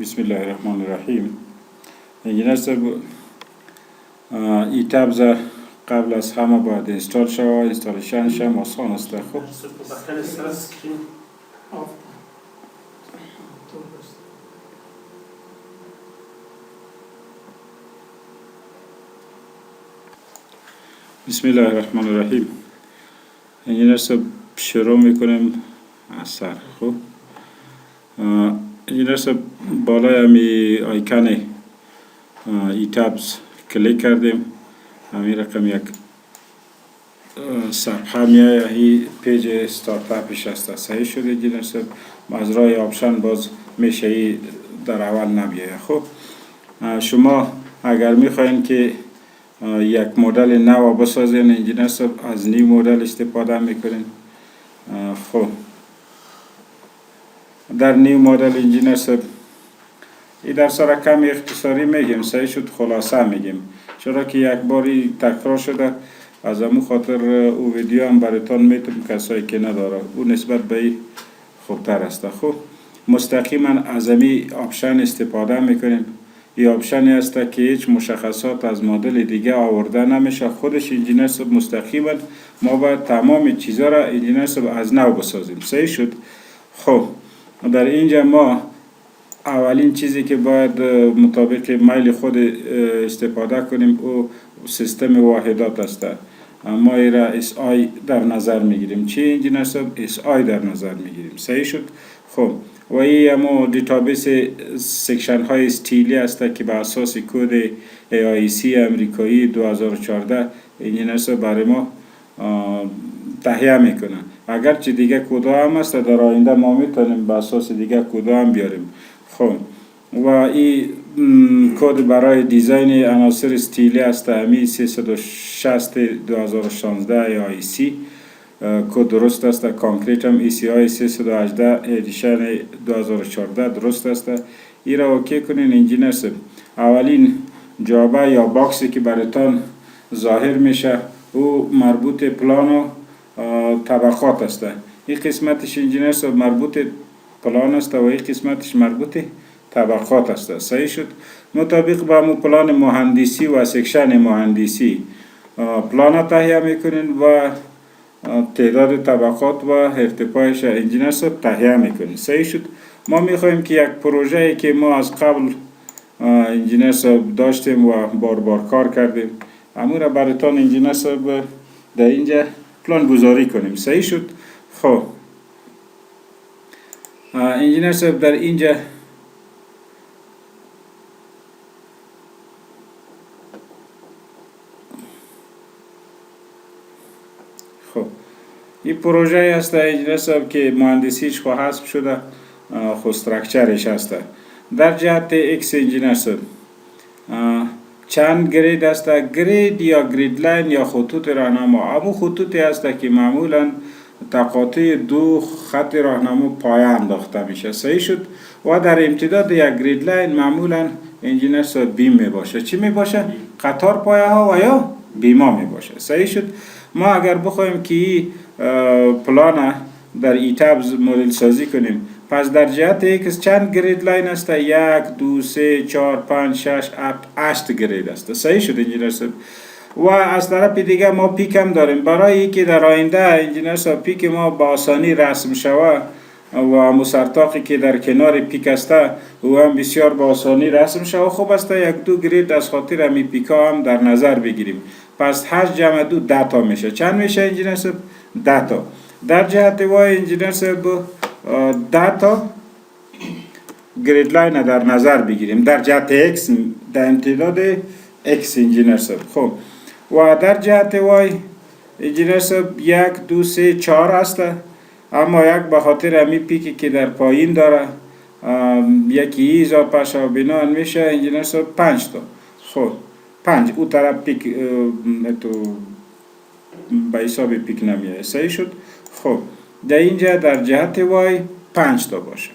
بسم الله الرحمن الرحیم. انجینر صاحب ای تابز قبل از همه باید اینستال شود. اینستالیشنش هم آسان است. خب بسم الله الرحمن الرحیم. انجینر صاحب شروع میکنیم اثر. خب انجینر صاحب بالای همی آیکن ای تابز کلیک کردیم. همین رقم یک صفحه میایه. هی پیج استارتاپش است. صحیح شده انجینر صاحب. از راه آپشن باز میشه ای در اول نمیایه. خب شما اگر میخواین که یک مدل نو بسازین انجینر صاحب از نیو مدل استفاده میکنین. خب در نیو مدل انجینر صاحب ای در سر کم اختصاری میگیم. صحیح شد. خلاصه میگیم چرا که یک باری تکرار شده. از امو خاطر او ویدیو هم براتون میتونم کسایی که نداره او نسبت به ای خوبتر است. خب مستقیما از امی آپشن استفاده میکنیم. این آپشنی است که هیچ مشخصات از مدل دیگه آورده نمیشه. خودش انجینر صاحب مستقیما ما باید تمام چیزا را انجینر صاحب از نو بسازیم. صحیح شد. خب در اینجا ما اولین چیزی که باید مطابق میل خود استفاده کنیم او سیستم واحدات است. ما ایرا اس آی در نظر میگیریم. چی انجینر صاحب؟ اس آی در نظر میگیریم. صحیح شد. خب و این همو دیتابیس سکشن های استیلی است که به اساس کد AIC امریکایی 2014 انجینر صاحب برای ما تهیه میکنه. اگرچه دیگه کدا هم است در آینده ما میتونیم به اساس دیگه کدا هم بیاریم. خب و این کد برای دیزاین عناصر استیلی است. همی 360 2016 AIC کد درست است. کانکریت هم ECI 318 ادیشن 2014 درست است. ای را اوکی کنین انجینر صاحب. اولین جابه یا باکسی که براتون ظاهر میشه او مربوط پلان و طبقات است. این قسمتش انجینر صاحب مربوط پلان است و این قسمتش مربوط طبقات است. صحیح شد. مطابق با همون پلان مهندسی و سکشن مهندسی پلان تهیه میکنین و تعداد طبقات و ارتفاعش انجینر صاحب تهیه میکنین. صحیح شد. ما میخوایم که یک پروژه‌ای که ما از قبل انجینر صاحب داشتیم و بار بار کار کردیم همون را براتون انجینر صاحب در اینجا پلان گذاری کنیم. صحیح شد. خب انجینر صاحب در اینجا خب این پروژه است انجینر صاحب که مهندسیش خو حسب شده. خو استراکچرش است. در جهت ایکس انجینر صاحب چند گرید است؟ گرید یا گرید لاین یا خطوط راهنما. همون خطوطی است که معمولا تقاطع دو خط راهنما پایه انداخته میشه. صحیح شد. و در امتداد یک گرید لاین معمولا انجینر صاحب بیم می باشه. چی می باشه؟ قطار پایه ها و یا بیما می باشه. صحیح شد. ما اگر بخوایم که پلان در ای تابز مدل سازی کنیم پس در جهت ایکس چند گرید لاین است؟ 1 2 3 4 5 6 8 گرید است. صحیح شد انجینر صاحب. و از طرف دیگه ما پیک هم داریم برای اینکه در آینده انجینر صاحب پیک ما با آسانی رسم شود و مسرتاقی که در کنار پیک است او هم بسیار با آسانی رسم شود. خوب است یک دو گرید از خاطر همی پیکا هم در نظر بگیریم. پس 8 جمع 2 10 تا میشه. چند میشه انجینر صاحب؟ 10 تا. در جهت وای انجینر صاحب 10 تا گرید لاین در نظر بگیریم در جهت ایکس در امتداد ایکس انجینر صاحب. خب و در جهت وای انجینر صاحب 1 2 3 4 است. اما یک به خاطر همی پیکی که در پایین داره یکی اضافه شو بنان میشه انجینر صاحب 5 تا. خب 5 او طرف پیک تو به حساب پیک نمیاد. صحیح شد. خب در اینجا در جهت وای 5 تا باشه.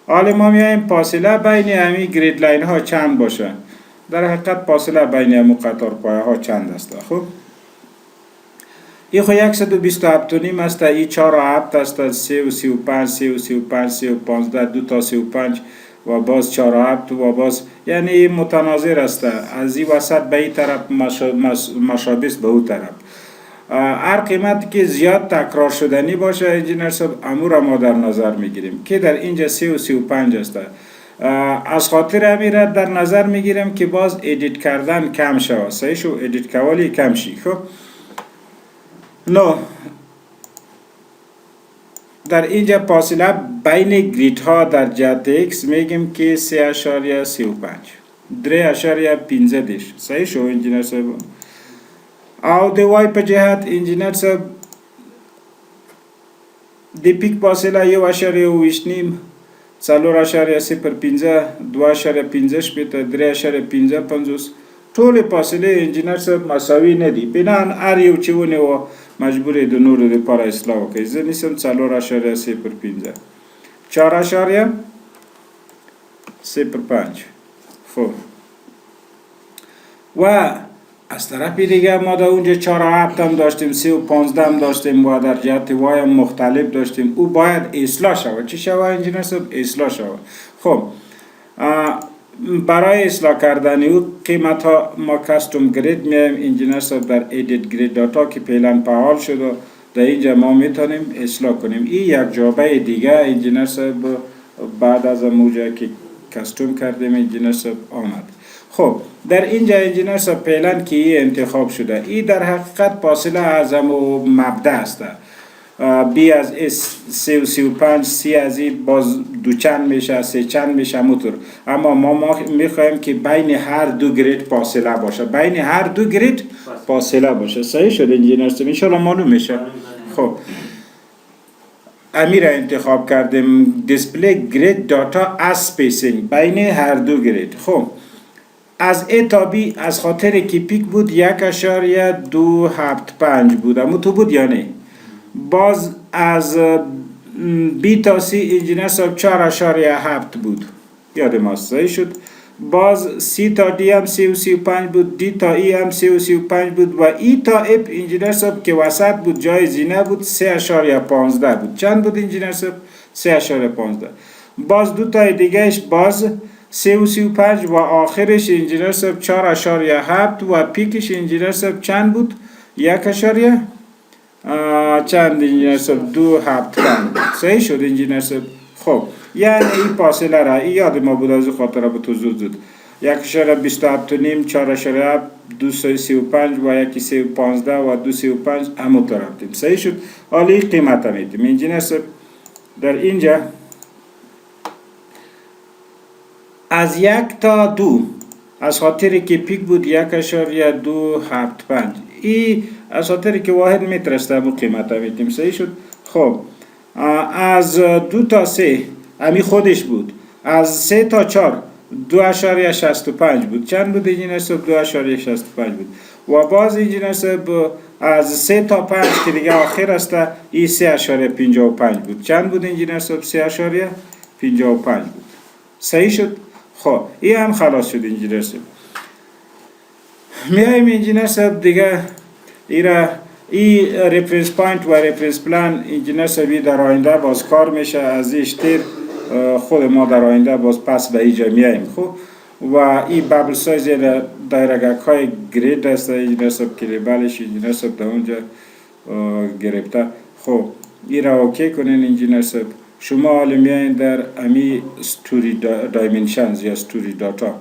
حالا ما میایم فاصله بین همین گرید لاین ها چند باشه. در حقیقت فاصله بین همون قطار پایه ها چند است؟ خب این خو 127.5 است. این 4 و 7 است. 3 و 35 3 و 35 3 و 15 2 تا 35 و باز 4 و 7 و باز، یعنی متناظر است، از این وسط به این طرف مشابه است به اون طرف. هر قیمت که زیاد تکرار شدنی باشه انجینر صاحب امور را ما در نظر میگیریم که در اینجا 3 و 35 است. از خاطر امیره در نظر میگیریم که باز ادیت کردن کم شود، صحیح شو، ادیت کوالی کم شی. خب نو در اینجا فاصله بین گریت ها در جهت ایکس میگیم که 3.35 3.15 دیش، صحیح شو انجینر صاحب. او دی وای په جهت انجینر صاحب دی پیک فاصله 1.20 نیم، 4.05 2.15 شپیته 3.15 ټول فاصله انجینر صاحب مساوي نه دي، بنان هر یو چې ونیو مجبور د نورو لپاره اصلاح وکړي. زه نیسم 4.05 4.05. خب و از طرف دیگه ما در اونجا 4 و 7 هم داشتیم، 3 و 15 هم داشتیم و در جهت وای هم مختلف داشتیم. او باید اصلاح شود. چی شود انجینر صاحب؟ اصلاح شود. خب برای اصلاح کردن او قیمت ها ما کاستوم گرید میایم انجینر صاحب در ادیت گرید داتا که فعلا فعال شده در اینجا ما میتونیم اصلاح کنیم. این یک جابه دیگه انجینر صاحب بعد از موجه که کاستوم کردیم انجینر صاحب آمد. خب در اینجا انجینر صاحب فعلا که این انتخاب شده، این در حقیقت فاصله از همو مبدا است. بی از اس 3 و 35 سی از این باز دو چند میشه، 3 چند میشه موتور. اما ما میخوایم که بین هر دو گرید فاصله باشه، بین هر دو گرید فاصله باشه. صحیح شد انجینر صاحب؟ انشالله معلوم میشه. خب امیر انتخاب کردیم دیسپلی گرید داتا از سپیسینگ بین هر دو گرید. خب از ای تا بی از خاطر که پیک بود 1.275 بود، اما تو بود یا نه؟ باز از بی تا سی انجینر صاحب 4.7 بود، یاد ماست، صحیح شد. باز سی تا دی هم 3 و 35 بود، دی تا ای هم 3 و 35 بود و ای تا اپ انجینر صاحب که وسط بود جای زینه بود 3.15 بود. چند بود انجینر صاحب؟ 3.15. باز دو تا دیگهش باز 3 و 35 و آخرش انجینر صاحب 4.7 و پیکش انجینر صاحب چند بود؟ 1. چند انجینر صاحب؟ 2.7. صحیح شد انجینر صاحب. خب یعنی این فاصله را یاد ما بود، از خاطر به تو زود 1.27 نیم 4.7 2.35 و 1.15 و 2.35 همونطور رفتیم. صحیح شد. حالا این قیمت هم میدیم انجینر صاحب. در اینجا از 1 تا 2 از خاطر که پیک بود 1.275، ای از خاطر که واحد متر است همون قیمت هم میدیم. صحیح شد. خب از 2 تا 3 همی خودش بود، از 3 تا 4 2.65 بود. چند بود انجینر صاحب؟ 2.65 بود. و باز انجینر صاحب از 3 تا 5 که دیگه آخر است ای 3.55 بود. چند بود انجینر صاحب؟ 3.55 بود. صحیح شد. خب این هم خلاص شد انجینر صاحب. میایم انجینر صاحب دیگه این رفرنس پوینت و رفرنس پلان انجینر صاحب در آینده باز کار میشه. از ایشتر خود ما در آینده باز پس به اینجا میایم. خب و این بابل سایز دایرگک های گرید است انجینر صاحب که لیبلش انجینر صاحب در اونجا گرفته. خب این را اوکی کنین انجینر صاحب. شما حالا میاین در امی ستوری دایمنشنز یا ستوری داتا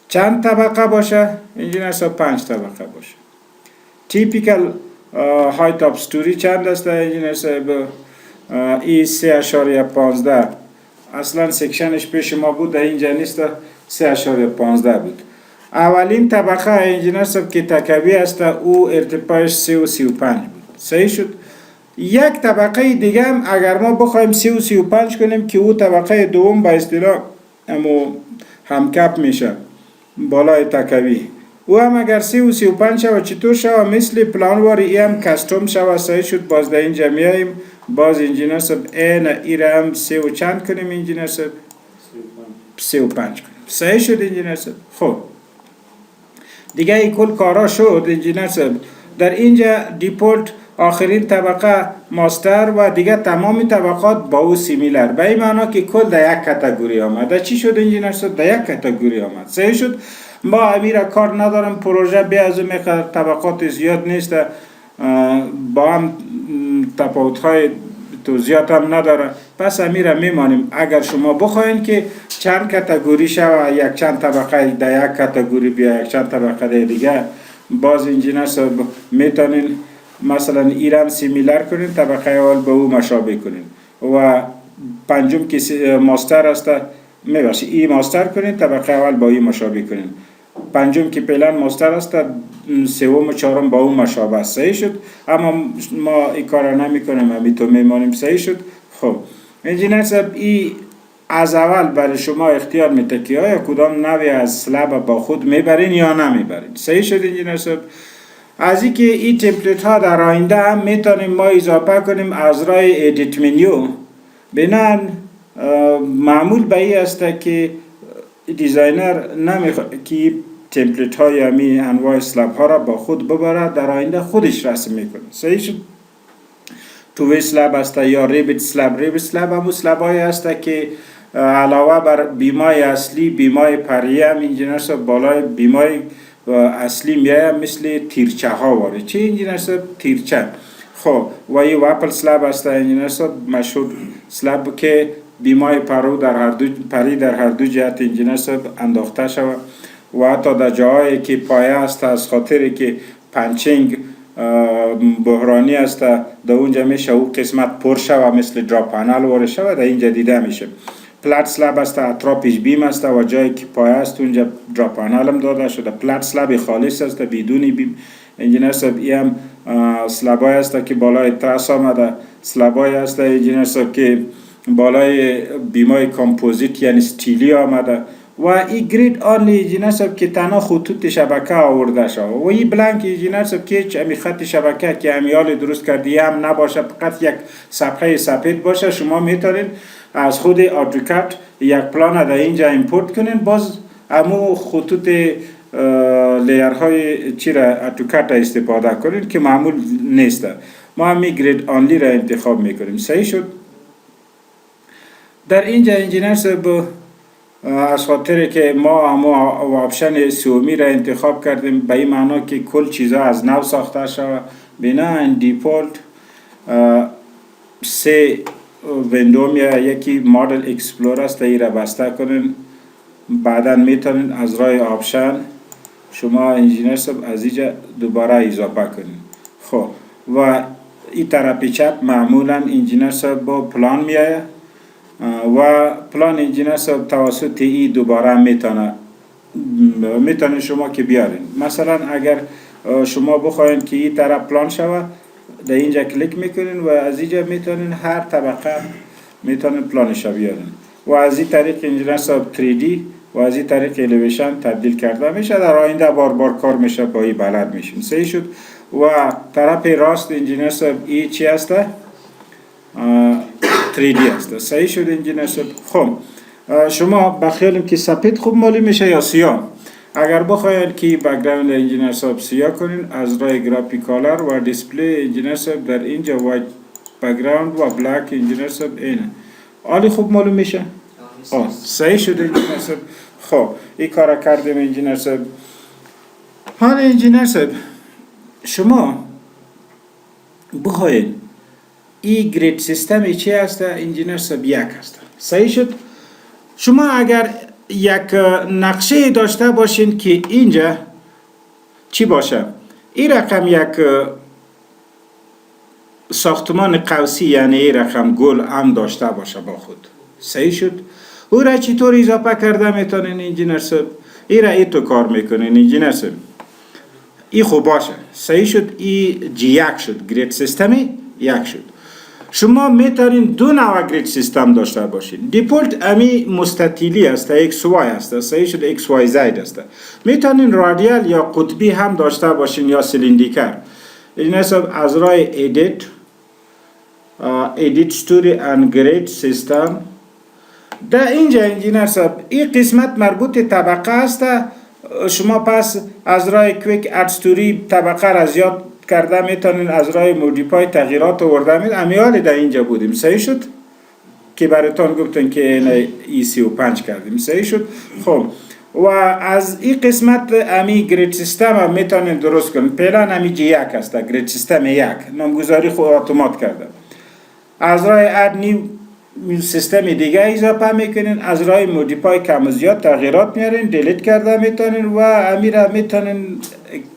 چند طبقه باشه انجینر صاحب؟ 5 طبقه باشه. تیپیکل هایت اپ ستوری چند است انجینر صاحب؟ ای 3.15. اصلا سکشنش پیش ما بود، در اینجا نیست، 3.15 بود. اولین طبقه انجینر صاحب که تکوی است او ارتفاعش 3 و 35 بود. صحیح شد. یک طبقه دیگه هم اگر ما بخوایم 3 و 35 کنیم که او طبقه دوم به اصطلاح همکپ میشه بالای تکوی، او هم اگر 3 و 35 شود چطور شود؟ مثل پلانواری ای هم کاستوم شود. صحیح شد. باز در اینجا میاییم باز انجینر صاحب این ای را هم 3 و چند کنیم انجینر صاحب؟ 35 کنیم. صحیح شد انجینر صاحب. خب دیگه ای کل کارا شد انجینر صاحب. در اینجا دیپولت آخرین طبقه ماستر و دیگه تمام طبقات با او سیمیلر. به این معنا که کل در یک کاتگوری آمده. چی شد انجینر صاحب؟ در یک کاتگوری آمد. صحیح شد. ما امیر کار ندارم، پروژه به از طبقات زیاد نیست، با هم تفاوت‌های توضیحات هم نداره، پس امیر میمانیم. اگر شما بخواین که چند کاتگوری شوه، یک چند طبقه در یک کاتگوری بیا، یک چند طبقه دیگه، باز انجینر صاحب میتونین مثلا ایران سیمیلر کنین، طبقه اول به او مشابه کنین و پنجم که ماستر است میبخشی ای ماستر کنین، طبقه اول با ای مشابه کنین. پنجم که پلان ماستر است، سوم و چهارم با اون مشابه است. صحیح شد. اما ما این کار نمیکنیم، همین تو میمانیم. صحیح شد. خب انجینر صاحب ای از اول برای شما اختیار میده که آیا کدام نوع از سلب با خود میبرین یا نمیبرین. صحیح شد انجینر صاحب. از اینکه این تمپلیت ها در آینده هم میتونیم ما اضافه کنیم از راه ادیت منیو. بنان معمول به این است که دیزاینر نمیخواد که تمپلیت های همی انواع سلب ها را با خود ببره، در آینده خودش رسم میکنه. صحیح شد. توی سلب است یا ریبت سلب. ریبت سلب همون سلب های است که علاوه بر بیمای اصلی، بیمای پریه هم انجینر صاحب بالای بیمای اصلی میایه، مثل تیرچه ها واره. چه انجینر صاحب؟ تیرچه. خب و این وپل سلب است انجینر صاحب، مشهور سلب که بیمای پری در هر دو جهت انجینر صاحب انداخته شود و حتی در جاهایی که پایه است از خاطری که پنچینگ بحرانی است، در اونجا میشه او قسمت پر شود، مثل دراپ پنل واره شود، در اینجا دیده میشه. پلات سلب است، اطرافش بیم است و جایی که پایه است اونجا دراپ پنل هم داده شده. پلات سلب خالص است بدون بیم. انجینر صاحب ای هم سلبای است که بالای ترس آمده. سلبای است انجینر صاحب که بالای بیمای کامپوزیت یعنی استیلی آمده و این گرید آنلی انجینر صاحب که تنها خطوط شبکه آورده شد و این بلانک انجینر صاحب که همی خط شبکه که همیال درست کردی هم نباشه، فقط یک صفحه سفید باشه، شما میتونید از خود آتوکاد یک پلان در اینجا ایمپورت کنین، باز همو خطوط لیرهای چی را آتوکاد استفاده کنین که معمول نیست. ما همی گرید آنلی را انتخاب میکنیم. صحیح شد. در اینجا انجینر صاحب از خاطر که ما همو آپشن سومی را انتخاب کردیم، به این معنا که کل چیزا از نو ساخته شود. بنابراین دیفالت سه ویندوم یا یکی مدل اکسپلور است، ای را بسته کنین. بعدا میتونین از راه آپشن شما انجینر صاحب از اینجا دوباره اضافه کنین. خب و این طرف چپ معمولا انجینر صاحب با پلان میایه و پلان انجینر صاحب توسط ای دوباره میتونه شما که بیارین. مثلا اگر شما بخواین که این طرف پلان شود، در اینجا کلیک میکنین و از اینجا میتونین هر طبقه میتونین پلانش بیارین و از این طریق انجینر صاحب 3D و از این طریق الیویشن تبدیل کرده میشه. در آینده بار کار میشه، با این بلد میشین. صحیح شد. و طرف راست انجینر صاحب ای چی هسته؟ 3D است. صحیح شد انجینر صاحب. خب شما بخیالیم که سپید خوب مالی میشه یا سیاه. اگر بخواید که بک‌گراند انجینر صاحب سیاه کنین، از راه گرافیک کالر و دیسپلی انجینر صاحب در اینجا وایت بک‌گراند و بلک انجینر صاحب اینه. عالی خوب معلوم میشه. صحیح شد انجینر صاحب. خب این کارا کردیم انجینر صاحب. حالا انجینر صاحب شما بخواید این گرید سیستم چی هست؟ انجینر صاحب یک هست. صحیح شد. شما اگر یک نقشه داشته باشین که اینجا چی باشه؟ این رقم یک ساختمان قوسی یعنی این رقم گل هم داشته باشه با خود. صحیح شد. او را چطور اضافه کرده میتونین انجینر صاحب؟ این را ای تو کار میکنین انجینر صاحب. این خوب باشه. صحیح شد. این جی یک شد. گرید سیستمی یک شد. شما میتونین دو نوع گرید سیستم داشته باشین. دیفالت امی مستطیلی است، ایکس وای است. صحیح شد. ایکس وای زد است. میتونین رادیال یا قطبی هم داشته باشین یا سیلیندریکال. این حساب از راه edit story and grid system. در اینجا انجینر صاحب این قسمت مربوط طبقه است. شما پس از راه کویک اد استوری طبقه را زیاد کرده میتونین از راه مودیفای تغییرات آورده میتونین. امیالی در اینجا بودیم، صحیح شد که براتون گفتن که این E35 کردیم، صحیح شد. خب و از این قسمت امی گرید سیستم هم میتونین درست کنین. پیلا امی جی یک هست، گرید سیستم یک نامگذاری خود اتومات کرده. از راه اد نیو سیستم دیگه اضافه میکنین، از راه مودیفای کم و زیاد تغییرات میارین، دیلیت کرده میتونین و امیره میتونین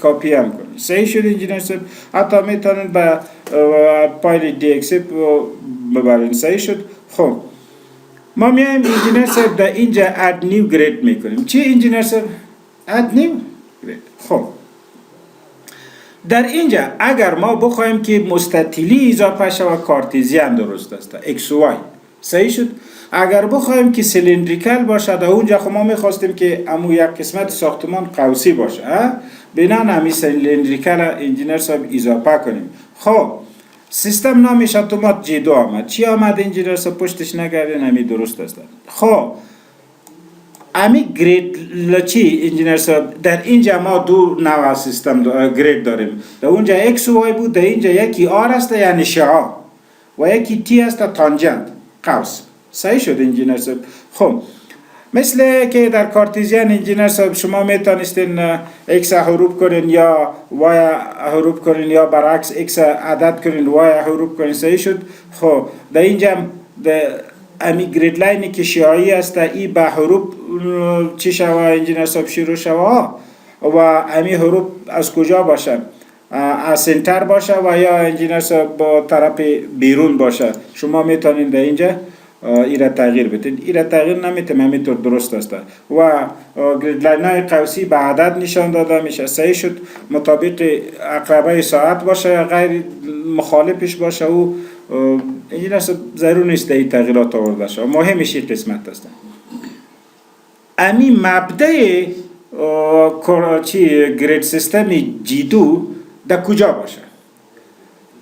کپی هم کنین. صحیح شد انجینیر صاحب؟ حتی میتونین به فایل دی اکس ببرین. صحیح شد. خب ما میایم انجینیر صاحب در اینجا اد نیو گرید میکنیم. چی انجینیر صاحب؟ اد نیو گرید. خب در اینجا اگر ما بخوایم که مستطیلی اضافه شود کارتیزیان درست است، ایکس و وای. صحیح شد. اگر بخوایم که سیلندریکال باشه، در اونجا خب ما میخواستیم که امو یک قسمت ساختمان قوسی باشه، بنان همی سیلندریکال انجینیر صاحب اضافه کنیم. خب سیستم نامش اتومات جی 2 آمد. چی آمد انجینیر صاحب؟ پشتش نگردین، همی درست است. خب امی گرید چی انجینیر صاحب؟ در اینجا ما دو نوع سیستم گرید داریم. در اونجا ایکس و وای بود، در اینجا یکی آر است یعنی شعاع و یکی تی است تانجنت قوس. صحیح شد انجینیر صاحب؟ خب مثل که در کارتیزیان انجینیر صاحب شما میتونستین ایکس حروف کنین یا وای حروف کنین یا برعکس ایکس عدد کنین وای حروف کنین. صحیح شد. خب در اینجا امی گرید لاینی که شیایی است ای به حروف چی شوه انجینیر صاحب شروع شوه و امی حروف از کجا باشه؟ از سنتر باشه و یا انجینیر صاحب با طرف بیرون باشه. شما میتونین در اینجا ایره تغییر بدین. ایره تغییر نمیتونم، همینطور درست است و گرید لاینای قوسی به عدد نشان داده میشه. صحیح شد. مطابق اقربه ساعت باشه، غیر مخالفش باشه و این ضرور نیست این تغییرات آورده شد. مهمش این قسمت است. امی مبدأ گرید سیستم جی 2 در کجا باشه؟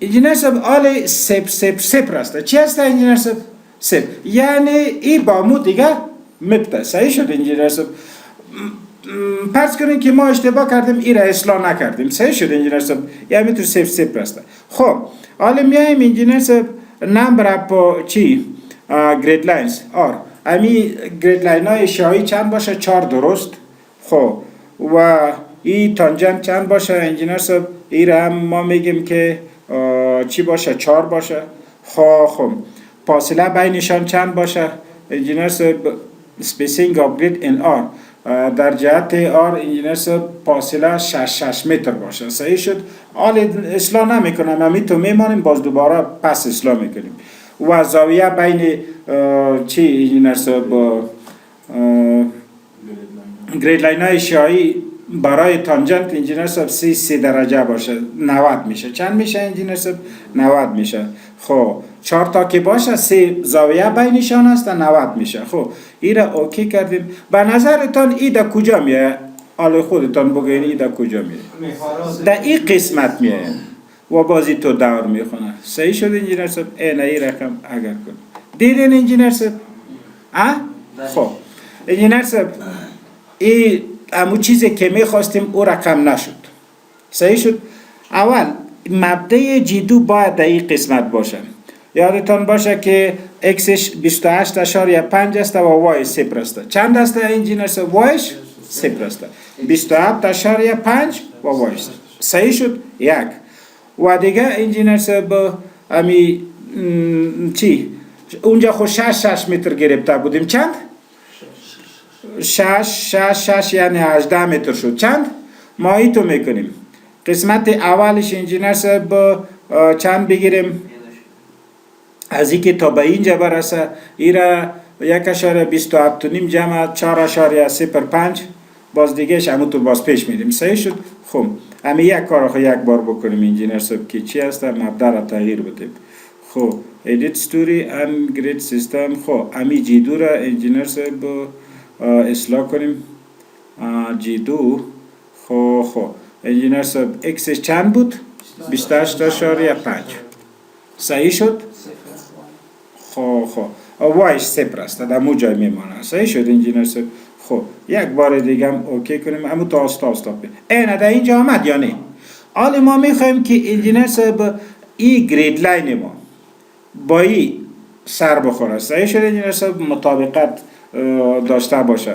انجینیر صاحب آل سپر است. چی است انجینیر صاحب؟ سپ. یعنی ای با مو دیگه مبدأ. صحیح شد انجینیر صاحب؟ فرض کنین که ما اشتباه کردیم، ای را اصلاح نکردیم. صحیح شد انجینیر صاحب؟ یعنی تو سپر است. خب حالا میایم انجینیر صاحب نمبر اپ چی گرید لاینز آر. امی گرید لاین های شیایی چند باشه؟ 4 درست. خب و ای تانجنت چند باشه انجینیر صاحب؟ ای را هم ما میگیم که چی باشه؟ 4 باشه. خب فاصله بینشان چند باشه انجینیر صاحب؟ spacing of grid in R در جهت R انجینیر صاحب فاصله 6 متر باشه. صحیح شد. حال اصلاح نمیکنم، همین تو میمانیم، باز دوباره پس اصلاح میکنیم. و زاویه بین چی انجینیر صاحب گرید لاین های شیایی برای تانجنت انجینیر صاحب 3 درجه باشه، 90 میشه. چند میشه انجینیر صاحب؟ 90 میشه. خب 4 تا که باشه 3 زاویه بینشان است، 90 میشه. خب این را اوکی کردیم. به نظرتان این در کجا میه؟ حالا خودتان بگین این در کجا میه؟ در این قسمت میه و بازی تو دور میخونه. صحیح شد انجینیر صاحب؟ این رقم اگر کن دیدین انجینیر صاحب؟ خب انجینیر صاحب این همون چیزی که میخواستیم او رقم نشد. صحیح شد. اول مبدأ جی 2 باید در این قسمت باشه. یادتان باشه که اکسش 28.5 است و وای 0 است. چند است انجینیر صاحب؟ وایش 0 است. 27.5 و وایش. صحیح شد. یک و دیگه انجینیر صاحب امی چی اونجا خود 6 متر گرفته بودیم. چند؟ 6 یعنی 18 متر شد. چند؟ ما ایتو میکنیم. قسمت اولش انجینیر صاحب چند بگیریم؟ از اینکه تا به اینجا برسه ایرا 1.27 جمع 4.05 باز دیگهش همون تو باز پیش میدیم. صحیح شد. خب امی یک کار خو یک بار بکنیم انجینیر صاحب که چی هست مبدأ را تغییر بدیم. خب edit story and grid system. خب امی جی 2 را انجینیر صاحب اصلاح کنیم. جی 2 خب انجینیر صاحب اکسش چند بود؟ 28.5. صحیح شد. خب وایش 0 است، در مو جای میمانه. صحیح شد انجینیر صاحب؟ خب یک بار دیگه هم اوکی کنیم. همون تا آستا این در اینجا آمد یا نه؟ حالا ما میخوایم که انجینر صاحب این گرید لاین ما با این سر بخوره. صحیح شده انجینر صاحب؟ مطابقت داشته باشه.